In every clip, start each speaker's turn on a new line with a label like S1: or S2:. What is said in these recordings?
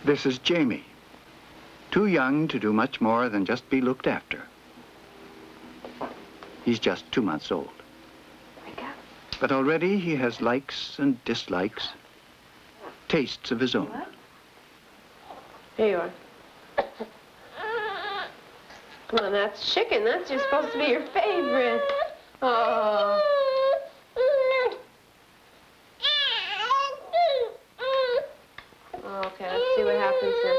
S1: This is Jamie, too young to do much more than just be looked after. He's just 2 months old. But already he has likes and dislikes, tastes of his own.
S2: What? Here you are. Come on, that's chicken. That's just supposed to be your favorite. Oh. Okay, let's see what happens then.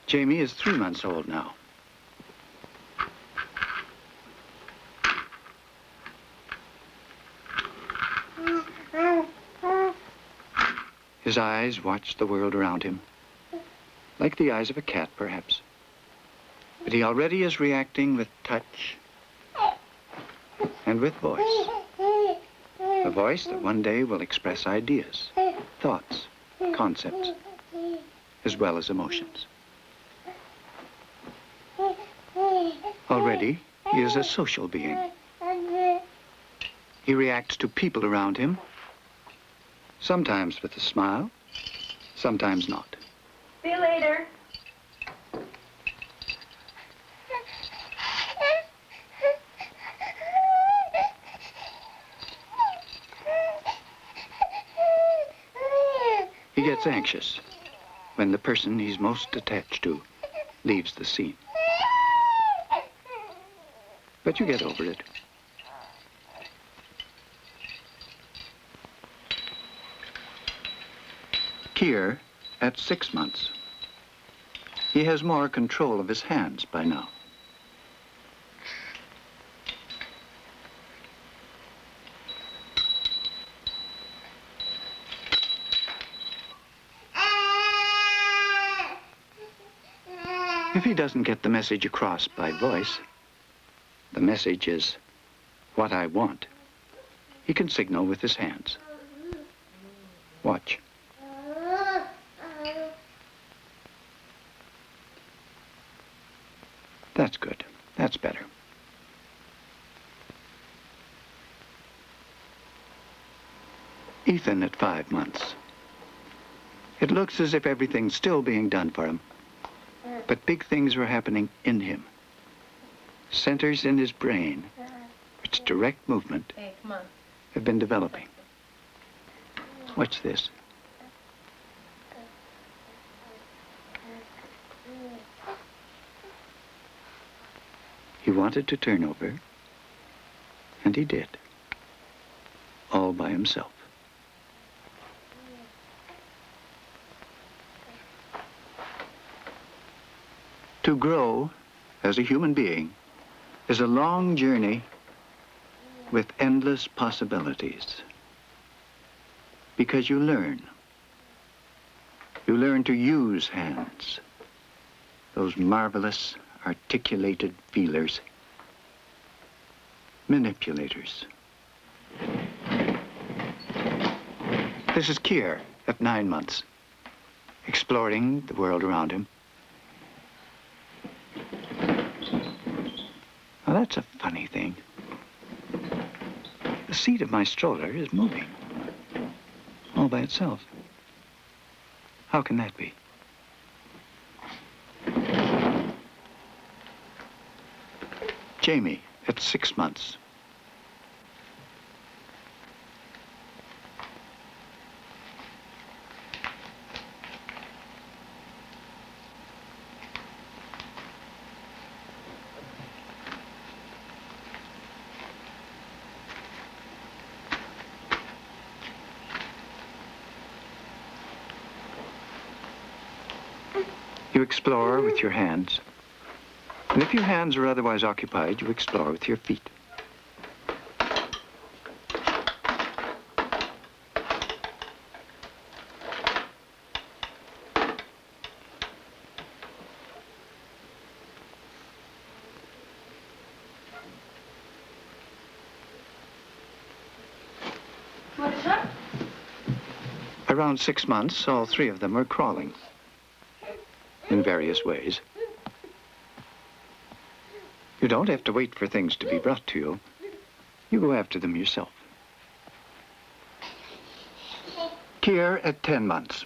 S1: Jamie is 3 months old now. His eyes watch the world around him, like the eyes of a cat, perhaps. But he already is reacting with touch and with voice. A voice that one day will express ideas, thoughts, concepts, as well as emotions. Already, he is a social being. He reacts to people around him, sometimes with a smile, sometimes not.
S2: See you later.
S1: He gets anxious when the person he's most attached to leaves the scene. But you get over it. Keir, at 6 months. He has more control of his hands by now. If he doesn't get the message across by voice, the message is what I want, he can signal with his hands. Watch. That's good. That's better. Ethan at 5 months. It looks as if everything's still being done for him, but big things are happening in him. Centers in his brain, which direct movement, have been developing. Watch this. He wanted to turn over, and he did, all by himself. To grow as a human being is a long journey with endless possibilities. Because you learn. You learn to use hands, those marvelous, articulated feelers, manipulators. This is Keir at 9 months, exploring the world around him. Now that's a funny thing. The seat of my stroller is moving all by itself. How can that be? Jamie at 6 months. You explore with your hands. And if your hands are otherwise occupied, you explore with your feet.
S2: What is that?
S1: Around 6 months, all 3 of them are crawling in various ways. You don't have to wait for things to be brought to you. You go after them yourself. Kier at 10 months.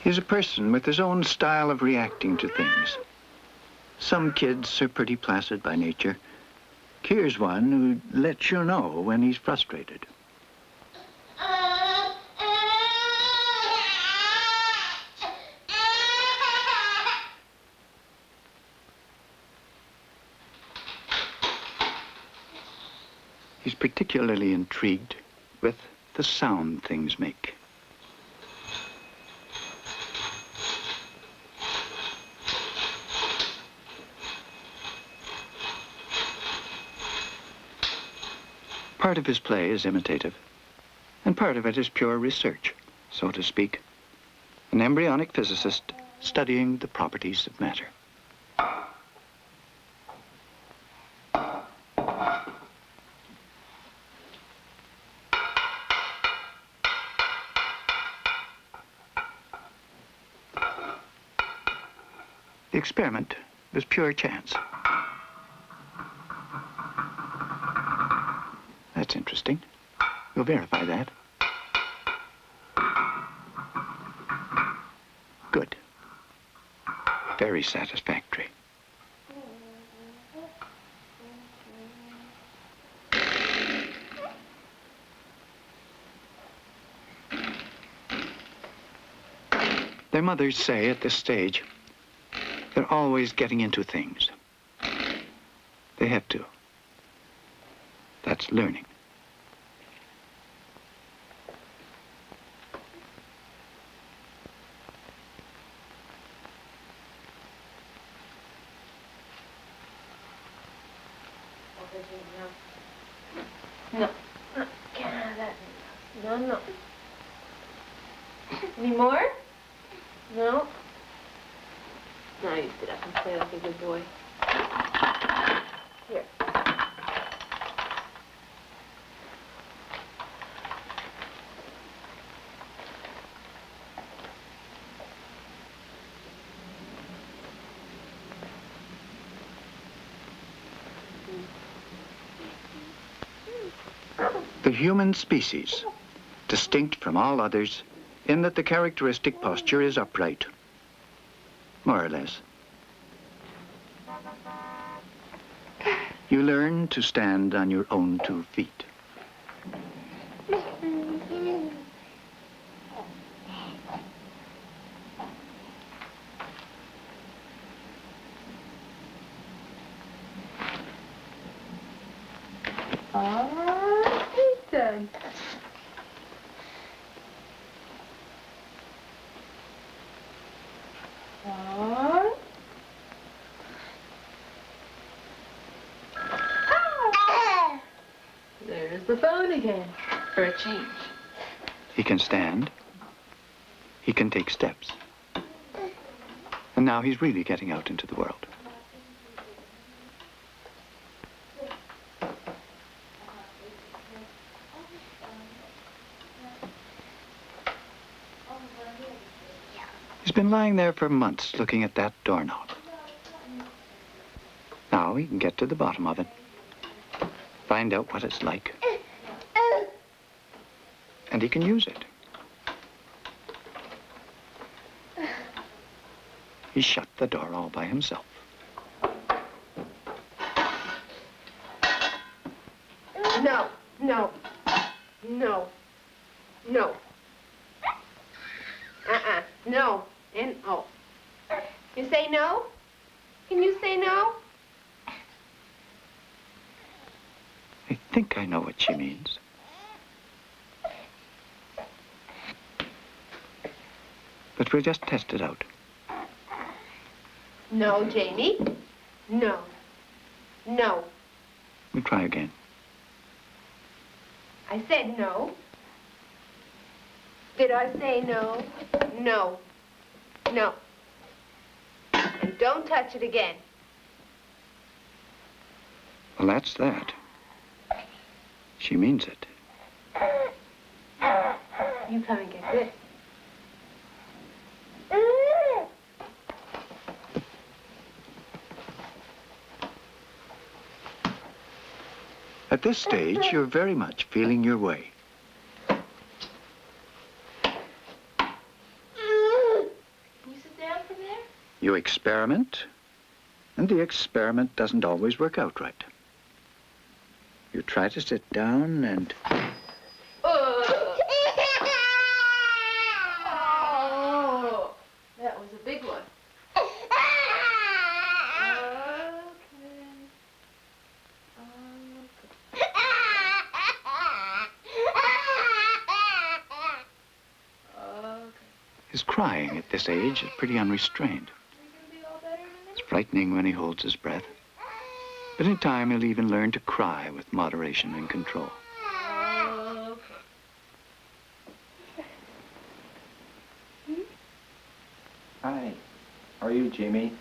S1: He's a person with his own style of reacting to things. Some kids are pretty placid by nature. Kier's one who lets you know when he's frustrated. He's particularly intrigued with the sound things make. Part of his play is imitative, and part of it is pure research, so to speak. An embryonic physicist studying the properties of matter. The experiment was pure chance. That's interesting. We'll verify that. Good. Very satisfactory. Their mothers say at this stage, they're always getting into things. They have to. That's learning.
S2: No. Can't have that. No. Any more? No. Now you sit up and play like a good boy. Here.
S1: The human species, distinct from all others, in that the characteristic posture is upright, more or less. You learn to stand on your own 2 feet.
S2: Done. There's the phone again, for a change.
S1: He can stand. He can take steps. And now he's really getting out into the world. He's been lying there for months looking at that doorknob. Now he can get to the bottom of it. Find out what it's like. And he can use it. He shut the door all by himself.
S2: No. No. No. And oh. You say no? Can you say no?
S1: I think I know what she means. But we'll just test it out.
S2: No, Jamie. No. No.
S1: We'll try again.
S2: I said no. Did I say no? No. No. And And don't touch it again.
S1: Well, that's that. She means it.
S2: You come and get this.
S1: At this stage, you're very much feeling your way.
S2: Can you sit down from there?
S1: You experiment, and the experiment doesn't always work out right. You try to sit down and...
S2: Oh, that was a big one.
S1: His crying at this age is pretty unrestrained. It's frightening when he holds his breath. But in time, he'll even learn to cry with moderation and control.
S3: Hi. How are you, Jamie?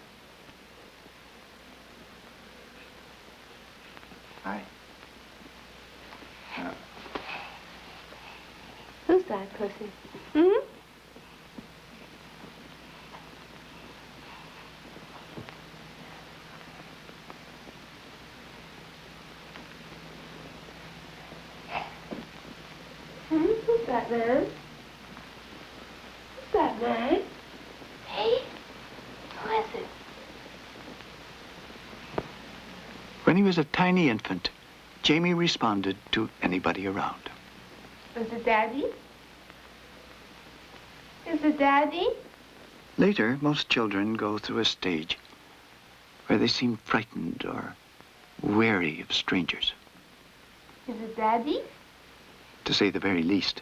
S3: Hi.
S2: Who's that, Pussy? Hmm? Who's that man? Who's that man? Hey, who is it?
S1: When he was a tiny infant, Jamie responded to anybody around.
S2: Is it Daddy? Is it Daddy?
S1: Later, most children go through a stage where they seem frightened or wary of strangers.
S2: Is it Daddy?
S1: To say the very least,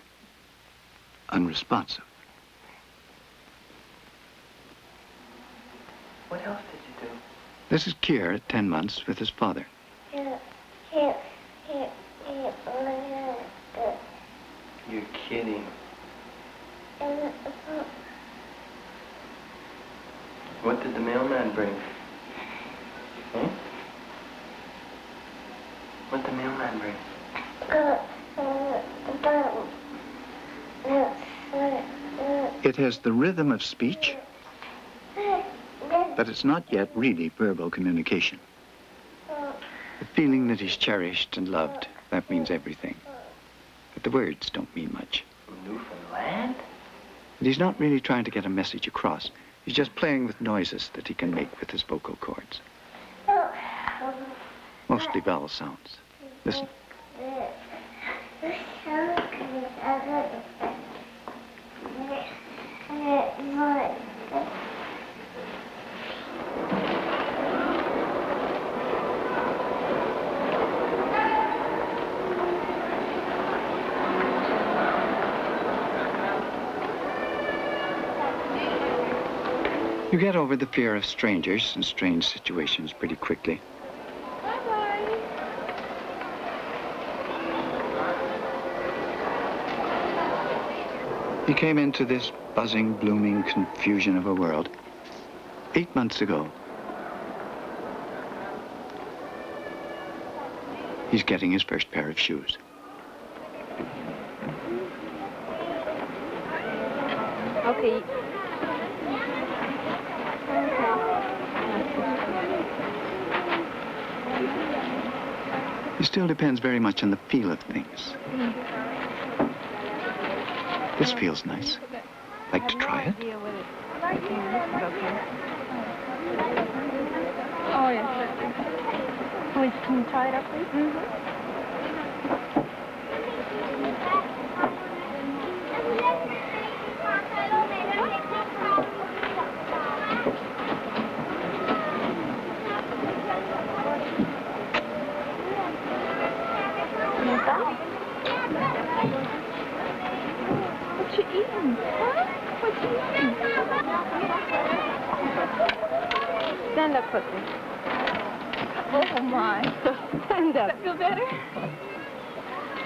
S1: unresponsive.
S3: What else did you do?
S1: This is Kier at 10 months with his father.
S3: You're kidding. What did the mailman bring? Hmm? What did the mailman bring?
S1: It has the rhythm of speech, but it's not yet really verbal communication. The feeling that he's cherished and loved, that means everything. But the words don't mean much.
S3: From Newfoundland?
S1: And he's not really trying to get a message across. He's just playing with noises that he can make with his vocal cords. Mostly vowel sounds. Listen. You get over the fear of strangers and strange situations pretty quickly.
S2: Bye-bye.
S1: He came into this buzzing, blooming confusion of a world 8 months ago. He's getting his first pair of shoes.
S2: Okay.
S1: He still depends very much on the feel of things. This feels nice. Like to try it?
S2: Oh, yes. Can you try it up, please? Mm-hmm. What you eating? Huh? What you eating? Stand up, Pussy. Oh, my. Stand up. Does that feel better?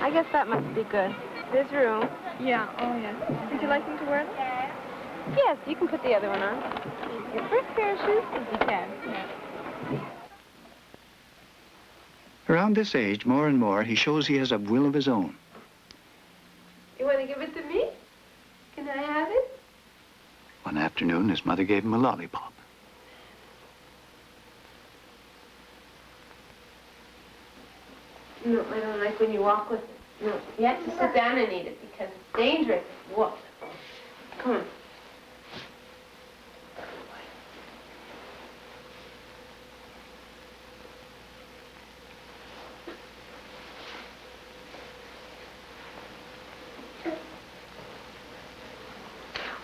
S2: I guess that must be good. There's room. Yeah, oh, yeah. Would you like me to wear them? Yes, you can put the other one on. Your first pair of shoes, if you can.
S1: Around this age, more and more, he shows he has a will of his own.
S2: You want to give it to me? Can I have it?
S1: One afternoon, his mother gave him a lollipop.
S2: No, I don't like when you walk with it. No, you have to sit down and eat it because it's dangerous if you walk. Come on.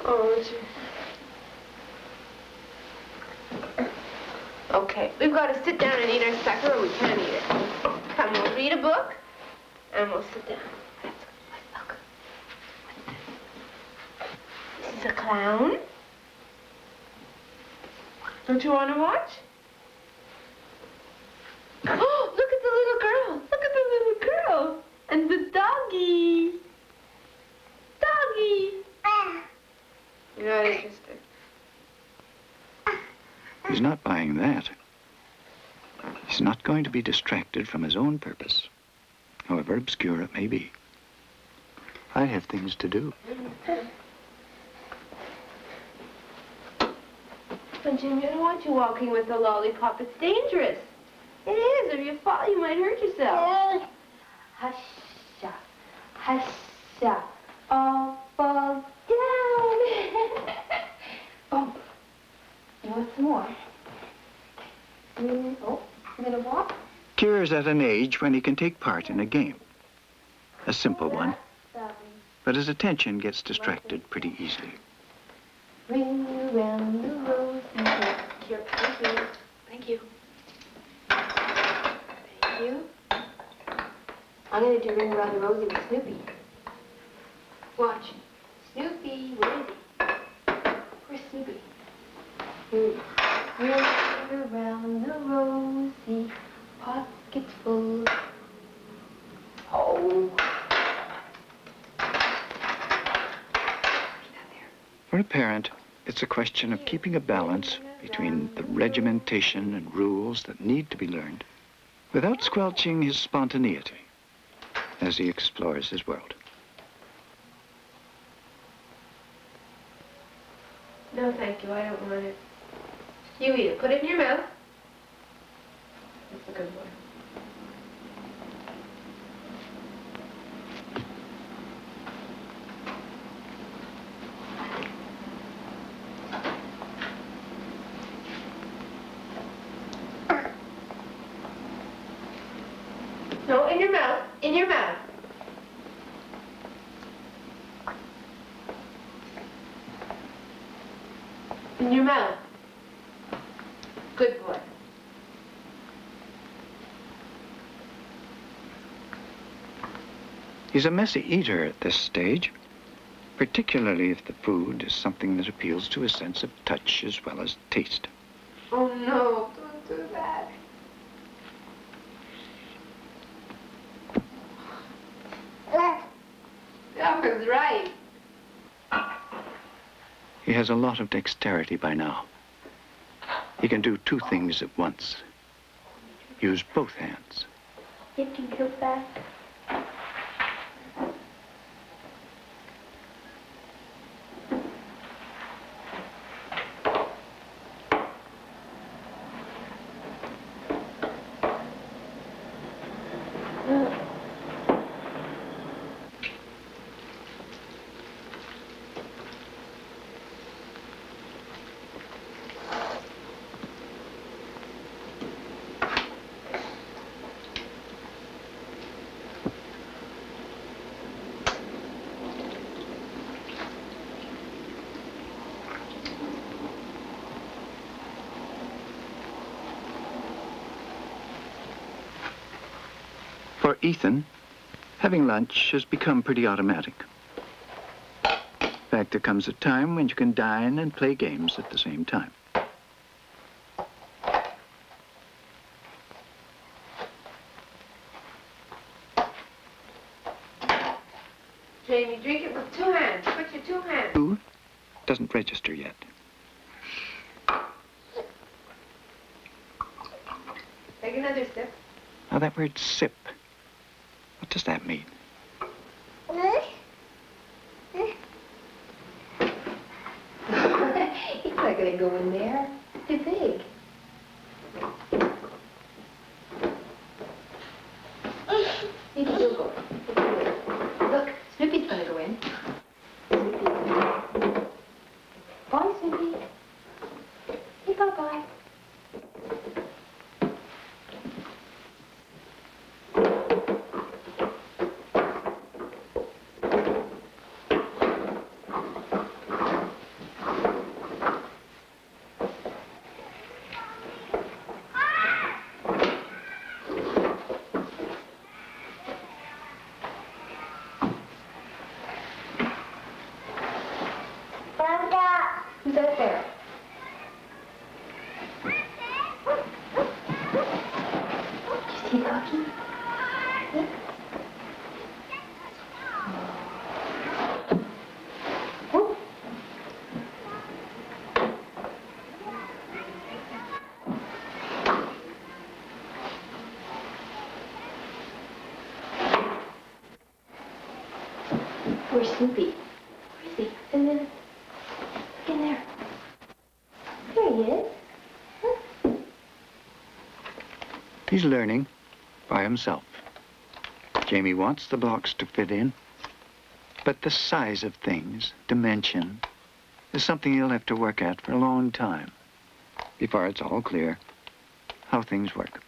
S2: Oh, okay, we've got to sit down and eat our supper or we can't eat it. Come, we'll read a book and we'll sit down. Look. This is a clown. Don't you want to watch? Oh, look at the little girl. Look at the little girl. And the doggy. Doggy. You're not interested.
S1: He's not buying that. He's not going to be distracted from his own purpose, however obscure it may be. I have things to do.
S2: But Jimmy, I don't want you walking with a lollipop. It's dangerous. It is. If you fall, you might hurt yourself. Hush-a. Hush-a. All fall down. Oh. You want some more? Oh, you gonna walk?
S1: Kira is at an age when he can take part in a game. A simple one, but his attention gets distracted pretty easily.
S2: Ring around the rosy. Here, thank you. Thank you. Thank you. I'm gonna do Ring Around the Rosie with Snoopy. Watch. Snoopy, where is he? Where's Snoopy? Ring around the rosy, pockets full. Oh.
S1: For a parent, it's a question of keeping a balance between the regimentation and rules that need to be learned without squelching his spontaneity as he explores his world.
S2: No, thank you. I don't want it. You eat it. Put it in your mouth. That's a good boy. No, in your mouth. In your mouth. In your mouth. Good boy.
S1: He's a messy eater at this stage, particularly if the food is something that appeals to his sense of touch as well as taste.
S2: Oh, no. Don't do that. That was right.
S1: He has a lot of dexterity by now. He can do two things at once. Use both hands.
S2: You can go back.
S1: For Ethan, having lunch has become pretty automatic. In fact, there comes a time when you can dine and play games at the same time.
S2: Jamie, drink it with two hands. Put your two hands.
S1: Food doesn't register.
S2: Take another sip.
S1: Now, that word sip, what does that mean?
S2: He's not going to go in there. It's too big. Maybe you'll go in. Look, Snoopy's going to go in. Snoopy. Bye, Snoopy. Say bye-bye. Who's out there? Do you see Cookie? Yeah. Oh. Where's Snoopy? Where is he? In there. Look in there. There he is. Huh?
S1: He's learning by himself. Jamie wants the blocks to fit in, but the size of things, dimension, is something he'll have to work at for a long time before it's all clear how things work.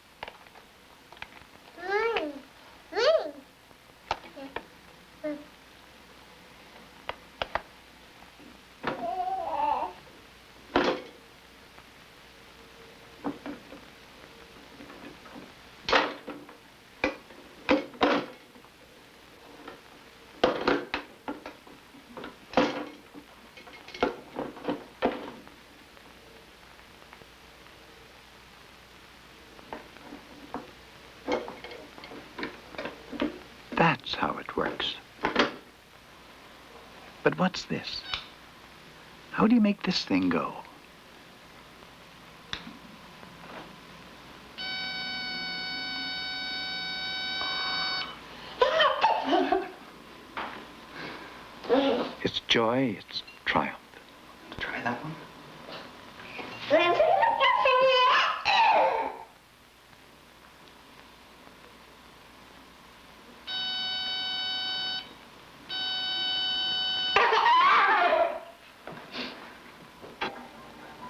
S1: That's how it works. But what's this? How do you make this thing go? It's joy, it's triumph.
S3: Try that one.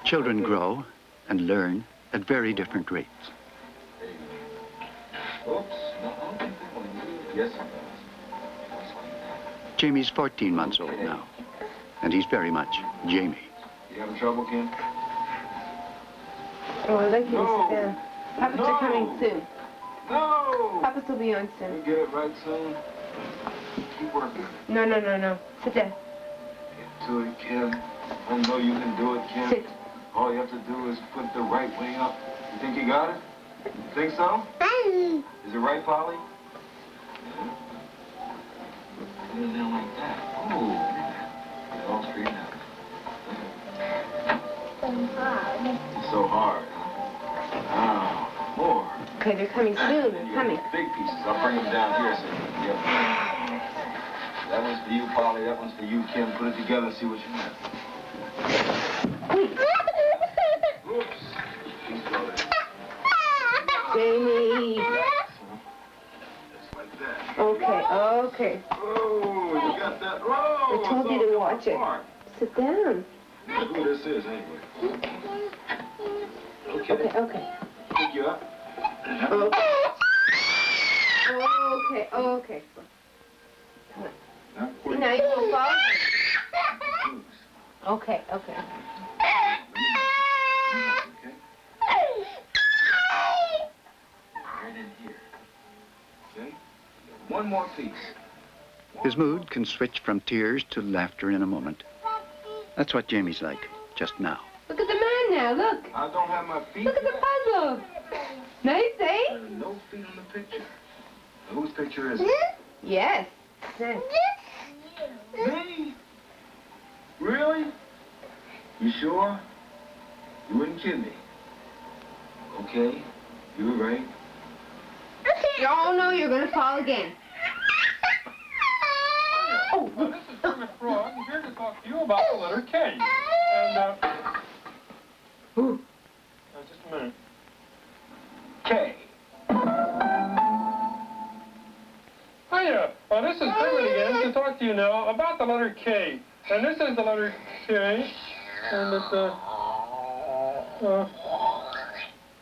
S1: Children grow and learn at very different rates. Jamie's 14 months old now, and he's very much Jamie.
S4: You having trouble, Ken?
S2: Oh, I'd like you to sit down. Papa's are coming soon.
S4: No!
S2: Papa's will be on
S4: You
S2: soon.
S4: get it right soon. Keep working.
S2: No. Sit down.
S4: Get to it, Ken. I know you can do it, Ken.
S2: Sit.
S4: All you have to do is put the right way up. You think you got it? You think so? Is it right, Polly? Yeah. Put it down like that. Oh, get it all straightened out. It's so hard, huh? Now, more.
S2: Okay, they're coming soon.
S4: Then you
S2: They're coming.
S4: get big pieces. I'll bring them down here, so yep. That one's for you, Polly. That one's for you, Kim. Put it together and see what you have. Oops. Piece of it.
S2: Jamie.
S4: Just like that.
S2: Okay.
S4: Oh, you got that? Oh,
S2: I told you to watch it. Sit down.
S4: Look who this is, anyway. Okay.
S2: Okay.
S4: Pick you up.
S2: Okay.
S4: Not
S2: See,
S4: quick.
S2: now you won't fall. Okay.
S4: Okay. Right in here. Okay? One more piece.
S1: His mood can switch from tears to laughter in a moment. That's what Jamie's like just now.
S2: Look at the man now, look.
S4: I don't have my feet.
S2: Look at the puzzle. Nice, eh?
S4: There are no feet on the picture. Now, whose picture is it?
S2: Yes. Nice.
S4: Me? Really? You sure? You wouldn't kid me. Okay. You ready?
S2: Oh, no, you're going to fall again.
S5: Oh, this is Kermit Frog. I'm here to talk to you about the letter K. And, just a minute.
S4: K.
S5: Hiya. This is Kermit again to talk to you now about the letter K. And this is the letter K. And it's,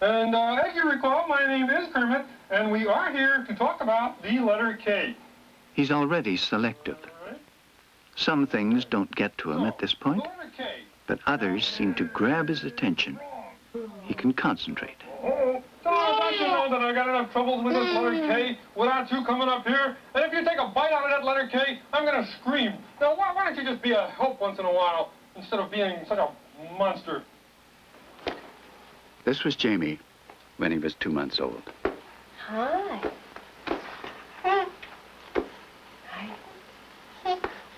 S5: as you recall, my name is Kermit, and we are here to talk about the letter K.
S1: He's already selective.
S5: All right?
S1: Some things don't get to him at this point,
S5: The letter K.
S1: but others seem to grab his attention. He can concentrate.
S5: Oh, don't you know that I got enough troubles with this letter K without you coming up here? And if you take a bite out of that letter K, I'm going to scream. Now, why don't you just be a help once in a while instead of being such a monster?
S1: This was Jamie when he was 2 months old.
S2: Hi.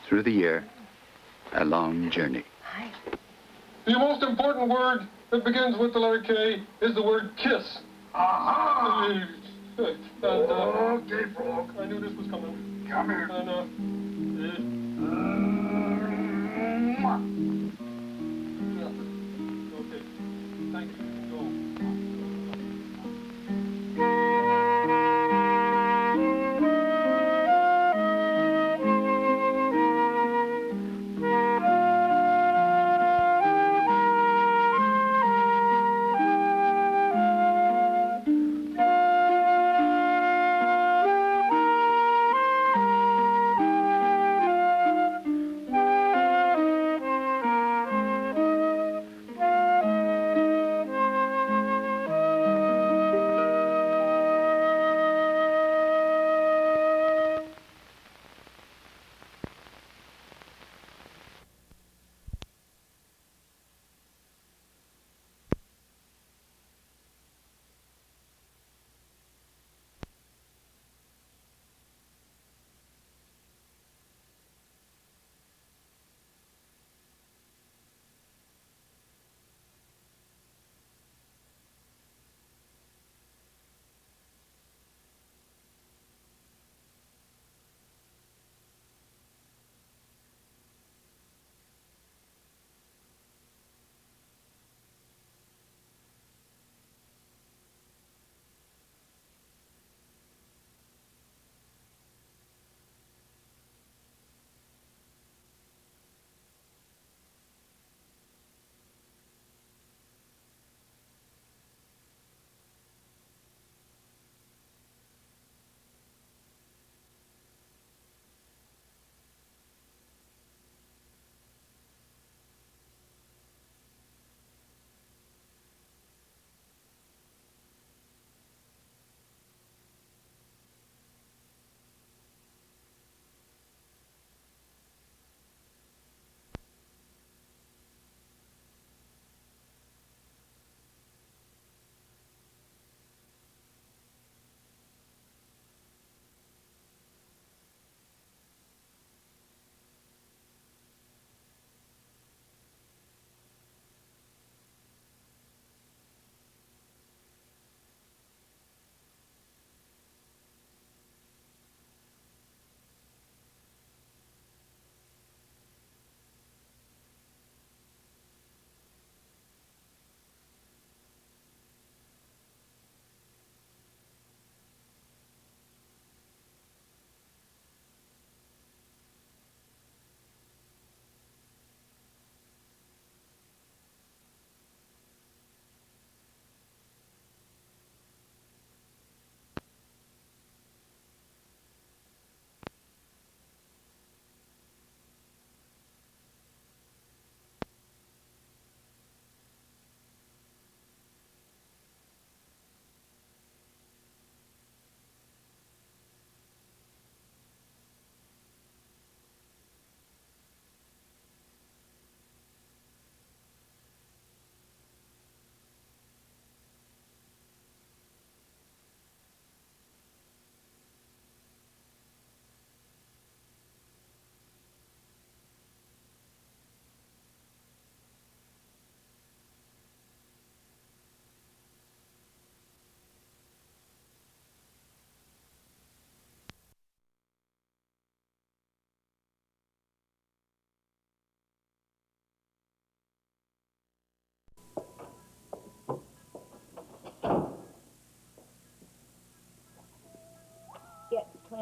S1: Through the year, a long journey.
S2: Hi.
S5: The most important word that begins with the letter K is the word kiss.
S4: Aha!
S5: And,
S4: Okay, Frog.
S5: I knew this was coming.
S4: Come here.
S5: And, okay. Thank you. Go.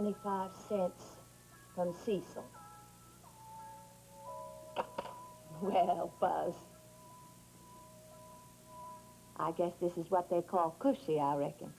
S6: 25 cents from Cecil. Well, Buzz, I guess this is what they call cushy, I reckon.